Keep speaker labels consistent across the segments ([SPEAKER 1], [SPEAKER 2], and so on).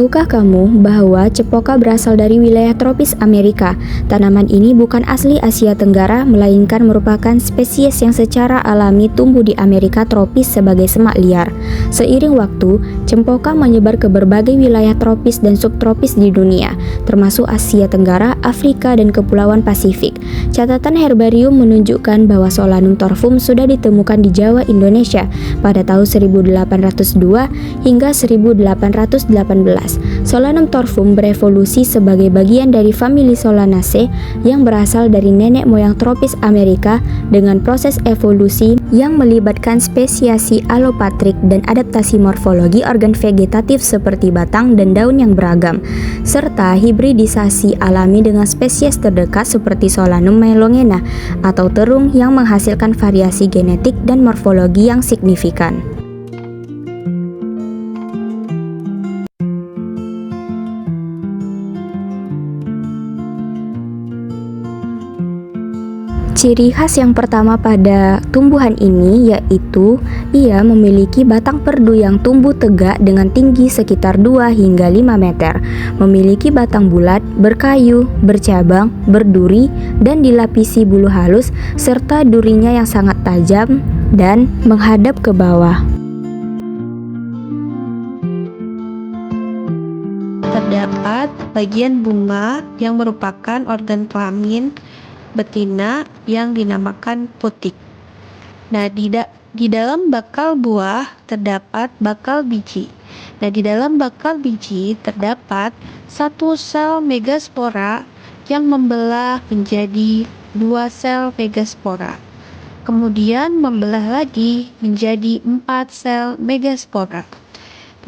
[SPEAKER 1] Tahukah kamu bahwa Cepoka berasal dari wilayah tropis Amerika? Tanaman ini bukan asli Asia Tenggara, melainkan merupakan spesies yang secara alami tumbuh di Amerika tropis sebagai semak liar. Seiring waktu, cempoka menyebar ke berbagai wilayah tropis dan subtropis di dunia, termasuk Asia Tenggara, Afrika, dan Kepulauan Pasifik. Catatan herbarium menunjukkan bahwa Solanum torfum sudah ditemukan di Jawa, Indonesia pada tahun 1802 hingga 1818. Solanum torfum berevolusi sebagai bagian dari famili Solanaceae yang berasal dari nenek moyang tropis Amerika dengan proses evolusi yang melibatkan spesiasi alopatrik dan adaptasi morfologi organ vegetatif seperti batang dan daun yang beragam, serta hibridisasi alami dengan spesies terdekat seperti Solanum melongena atau terung yang menghasilkan variasi genetik dan morfologi yang signifikan. Ciri khas yang pertama pada tumbuhan ini yaitu ia memiliki batang perdu yang tumbuh tegak dengan tinggi sekitar 2 hingga 5 meter, memiliki batang bulat, berkayu, bercabang, berduri, dan dilapisi bulu halus serta durinya yang sangat tajam dan menghadap ke bawah.
[SPEAKER 2] Terdapat bagian bunga yang merupakan organ kelamin betina yang dinamakan putik. Nah, di dalam bakal buah terdapat bakal biji. Nah, di dalam bakal biji terdapat satu sel megaspora yang membelah menjadi 2 sel megaspora. Kemudian membelah lagi menjadi 4 sel megaspora.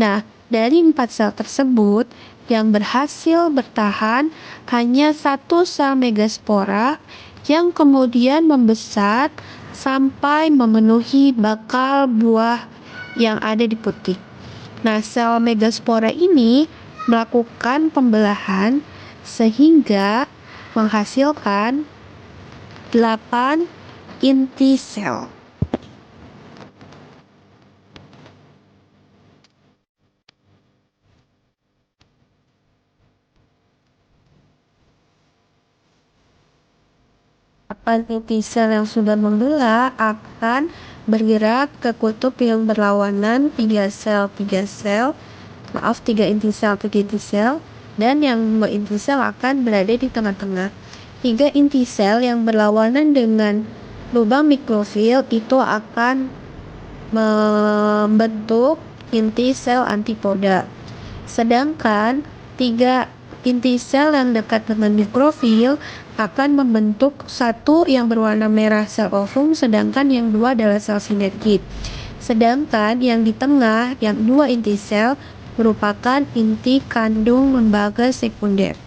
[SPEAKER 2] Nah, dari 4 sel tersebut yang berhasil bertahan hanya 1 sel megaspora yang kemudian membesar sampai memenuhi bakal buah yang ada di putik. Nah, sel megaspora ini melakukan pembelahan sehingga menghasilkan 8 inti sel. Inti sel yang sudah membelah akan bergerak ke kutub yang berlawanan 3 inti sel, dan yang 2 inti sel akan berada di tengah-tengah. 3 inti sel yang berlawanan dengan lubang mikrofil itu akan membentuk inti sel antipoda. Sedangkan 3 inti sel yang dekat dengan mikrofil akan membentuk satu yang berwarna merah sel ovum, sedangkan yang 2 adalah sel sinergit. Sedangkan yang di tengah, yang 2 inti sel merupakan inti kandung lembaga sekunder.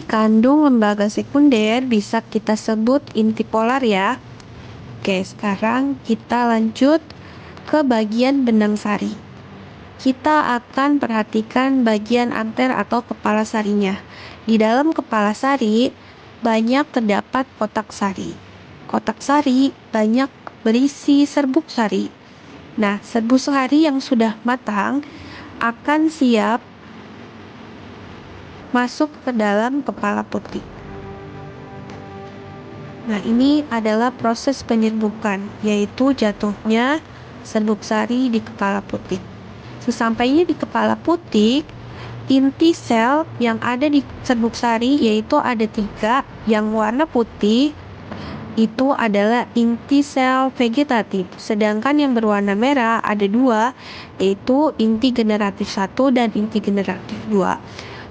[SPEAKER 2] Kandung lembaga sekunder bisa kita sebut inti polar ya. Oke, sekarang kita lanjut ke bagian benang sari. Kita akan perhatikan bagian anter atau kepala sarinya. Di dalam kepala sari banyak terdapat kotak sari. Kotak sari banyak berisi serbuk sari. Nah, serbuk sari yang sudah matang akan siap masuk ke dalam kepala putik. Nah, ini adalah proses penyerbukan, yaitu jatuhnya serbuk sari di kepala putik. Sesampainya di kepala putik, inti sel yang ada di serbuk sari yaitu ada 3, yang warna putih itu adalah inti sel vegetatif, sedangkan yang berwarna merah ada 2, yaitu inti generatif 1 dan inti generatif 2.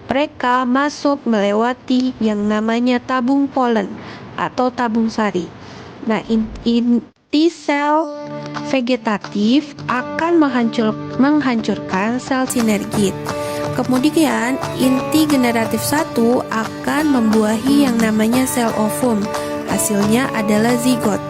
[SPEAKER 2] Mereka masuk melewati yang namanya tabung polen atau tabung sari. Nah, inti sel vegetatif akan menghancurkan sel sinergit. Kemudian inti generatif 1 akan membuahi yang namanya sel ovum. Hasilnya adalah zigot.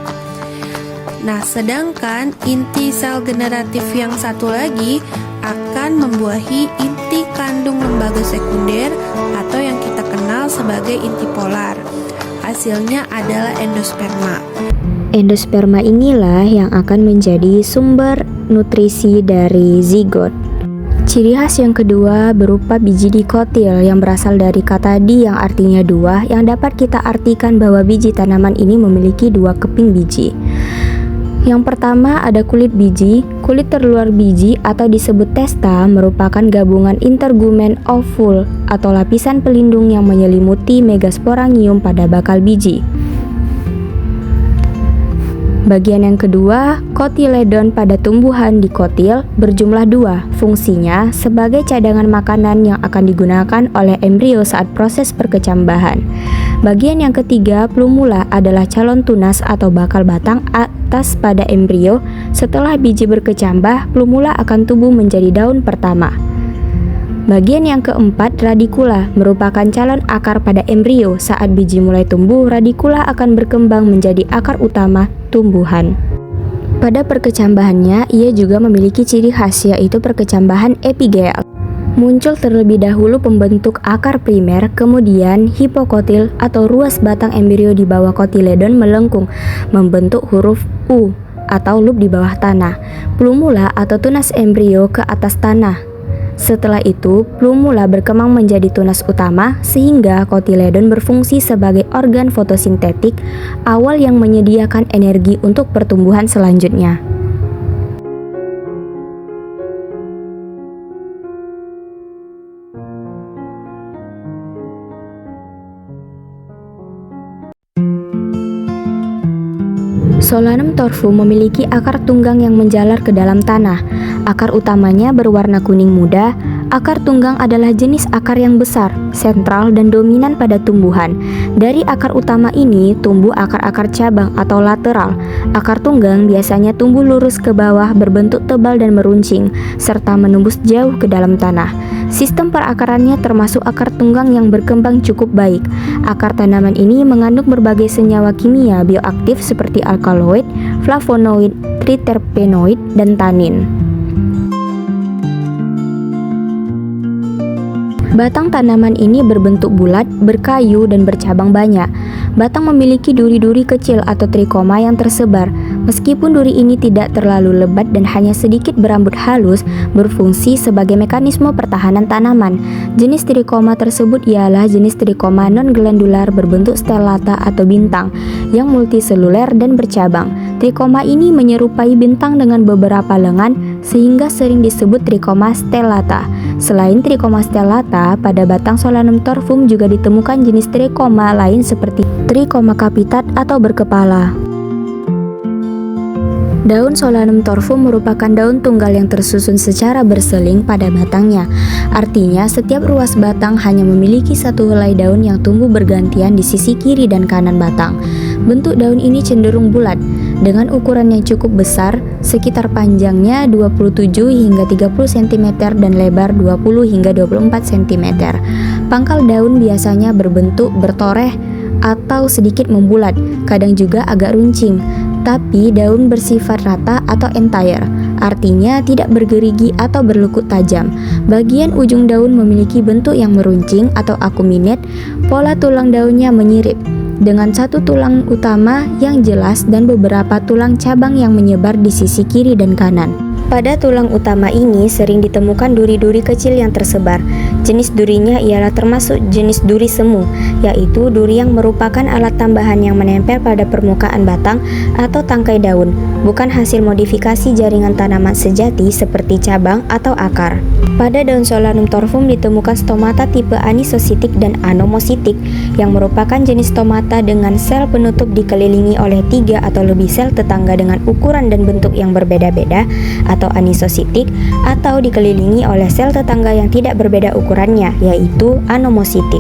[SPEAKER 2] Nah, sedangkan inti sel generatif yang satu lagi akan membuahi inti kandung lembaga sekunder atau yang kita kenal sebagai inti polar. Hasilnya adalah endosperma.
[SPEAKER 1] Endosperma inilah yang akan menjadi sumber nutrisi dari zigot. Ciri khas yang kedua berupa biji dikotil yang berasal dari kata di yang artinya dua, yang dapat kita artikan bahwa biji tanaman ini memiliki dua keping biji. Yang pertama ada kulit biji. Kulit terluar biji atau disebut testa merupakan gabungan intergumen ovul atau lapisan pelindung yang menyelimuti megasporangium pada bakal biji. Bagian yang kedua, kotiledon pada tumbuhan dikotil berjumlah dua. Fungsinya sebagai cadangan makanan yang akan digunakan oleh embrio saat proses perkecambahan. Bagian yang ketiga, plumula adalah calon tunas atau bakal batang atas pada embrio. Setelah biji berkecambah, plumula akan tumbuh menjadi daun pertama. Bagian yang keempat, radikula, merupakan calon akar pada embrio. Saat biji mulai tumbuh, radikula akan berkembang menjadi akar utama tumbuhan. Pada perkecambahannya, ia juga memiliki ciri khas, yaitu perkecambahan epigel. Muncul terlebih dahulu pembentuk akar primer, kemudian hipokotil atau ruas batang embrio di bawah kotiledon melengkung, membentuk huruf U atau loop di bawah tanah. Plumula atau tunas embrio ke atas tanah. Setelah itu, plumula berkembang menjadi tunas utama sehingga kotiledon berfungsi sebagai organ fotosintetik awal yang menyediakan energi untuk pertumbuhan selanjutnya. Solanum torfum memiliki akar tunggang yang menjalar ke dalam tanah. Akar utamanya berwarna kuning muda. Akar tunggang adalah jenis akar yang besar, sentral, dan dominan pada tumbuhan. Dari akar utama ini tumbuh akar-akar cabang atau lateral. Akar tunggang biasanya tumbuh lurus ke bawah, berbentuk tebal dan meruncing, serta menembus jauh ke dalam tanah. Sistem perakarannya termasuk akar tunggang yang berkembang cukup baik. Akar tanaman ini mengandung berbagai senyawa kimia bioaktif seperti alkaloid, flavonoid, triterpenoid, dan tanin. Batang tanaman ini berbentuk bulat, berkayu, dan bercabang banyak. Batang memiliki duri-duri kecil atau trikoma yang tersebar. Meskipun duri ini tidak terlalu lebat dan hanya sedikit berambut halus, berfungsi sebagai mekanisme pertahanan tanaman. Jenis trikoma tersebut ialah jenis trikoma non-glandular berbentuk stellata atau bintang, yang multiseluler dan bercabang. Trikoma ini menyerupai bintang dengan beberapa lengan, sehingga sering disebut trikoma stellata. Selain trikoma stellata, pada batang Solanum torfum juga ditemukan jenis trikoma lain seperti trikoma capitat atau berkepala. Daun Solanum torfum merupakan daun tunggal yang tersusun secara berseling pada batangnya. Artinya, setiap ruas batang hanya memiliki satu helai daun yang tumbuh bergantian di sisi kiri dan kanan batang. Bentuk daun ini cenderung bulat, dengan ukuran yang cukup besar, sekitar panjangnya 27 hingga 30 cm dan lebar 20 hingga 24 cm. Pangkal daun biasanya berbentuk bertoreh atau sedikit membulat, kadang juga agak runcing. Tapi daun bersifat rata atau entire, artinya tidak bergerigi atau berlekuk tajam. Bagian ujung daun memiliki bentuk yang meruncing atau acuminate. Pola tulang daunnya menyirip, dengan satu tulang utama yang jelas dan beberapa tulang cabang yang menyebar di sisi kiri dan kanan. Pada tulang utama ini sering ditemukan duri-duri kecil yang tersebar. Jenis durinya ialah termasuk jenis duri semu, yaitu duri yang merupakan alat tambahan yang menempel pada permukaan batang atau tangkai daun, bukan hasil modifikasi jaringan tanaman sejati seperti cabang atau akar. Pada daun Solanum torfum ditemukan stomata tipe anisositik dan anomositik, yang merupakan jenis stomata dengan sel penutup dikelilingi oleh 3 atau lebih sel tetangga dengan ukuran dan bentuk yang berbeda-beda, atau anisositik, atau dikelilingi oleh sel tetangga yang tidak berbeda ukurannya, yaitu anomositik.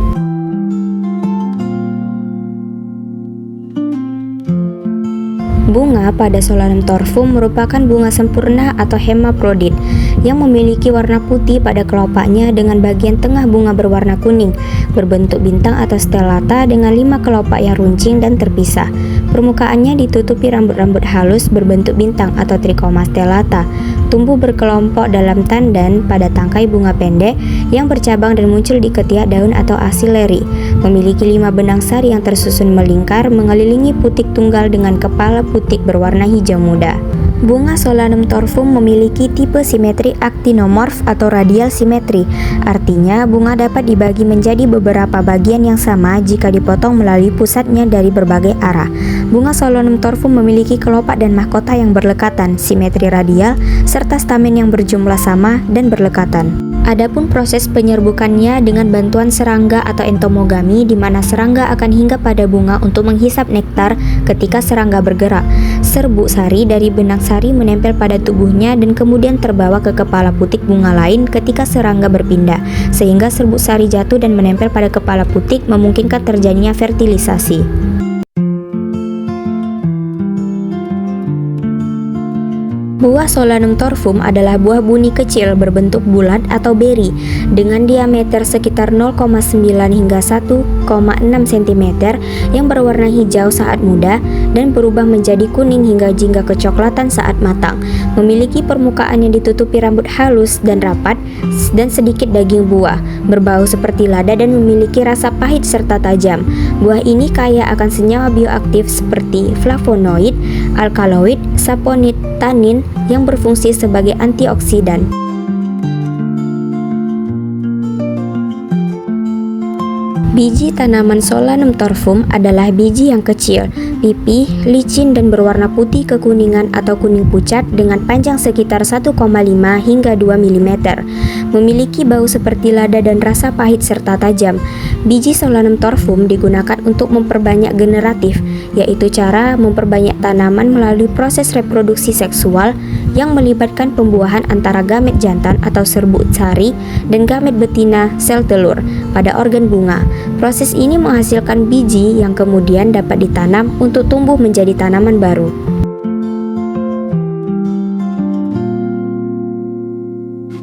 [SPEAKER 1] Bunga pada Solanum torfum merupakan bunga sempurna atau hermaprodit yang memiliki warna putih pada kelopaknya dengan bagian tengah bunga berwarna kuning, berbentuk bintang atau stellata dengan 5 kelopak yang runcing dan terpisah. Permukaannya ditutupi rambut-rambut halus berbentuk bintang atau trikoma stellata. Tumbuh berkelompok dalam tandan pada tangkai bunga pendek yang bercabang dan muncul di ketiak daun atau asileri. Memiliki 5 benang sari yang tersusun melingkar mengelilingi putik tunggal dengan kepala putik berwarna hijau muda. Bunga Solanum torfum memiliki tipe simetri aktinomorf atau radial simetri. Artinya, bunga dapat dibagi menjadi beberapa bagian yang sama jika dipotong melalui pusatnya dari berbagai arah. Bunga Solanum torfum memiliki kelopak dan mahkota yang berlekatan, simetri radial, serta stamen yang berjumlah sama dan berlekatan. Adapun proses penyerbukannya dengan bantuan serangga atau entomogami, di mana serangga akan hinggap pada bunga untuk menghisap nektar ketika serangga bergerak. Serbuk sari dari benang sari menempel pada tubuhnya dan kemudian terbawa ke kepala putik bunga lain ketika serangga berpindah, sehingga serbuk sari jatuh dan menempel pada kepala putik, memungkinkan terjadinya fertilisasi. Buah Solanum torfum adalah buah buni kecil berbentuk bulat atau beri dengan diameter sekitar 0,9 hingga 1,6 cm yang berwarna hijau saat muda dan berubah menjadi kuning hingga jingga kecoklatan saat matang. Memiliki permukaan yang ditutupi rambut halus dan rapat dan sedikit daging buah, berbau seperti lada dan memiliki rasa pahit serta tajam. Buah ini kaya akan senyawa bioaktif seperti flavonoid, alkaloid, saponit, tanin yang berfungsi sebagai antioksidan. Biji tanaman Solanum torfum adalah biji yang kecil, pipih, licin dan berwarna putih kekuningan atau kuning pucat dengan panjang sekitar 1,5 hingga 2 mm. Memiliki bau seperti lada dan rasa pahit serta tajam. Biji Solanum torfum digunakan untuk memperbanyak generatif, yaitu cara memperbanyak tanaman melalui proses reproduksi seksual yang melibatkan pembuahan antara gamet jantan atau serbuk sari dan gamet betina sel telur pada organ bunga. Proses ini menghasilkan biji yang kemudian dapat ditanam untuk tumbuh menjadi tanaman baru.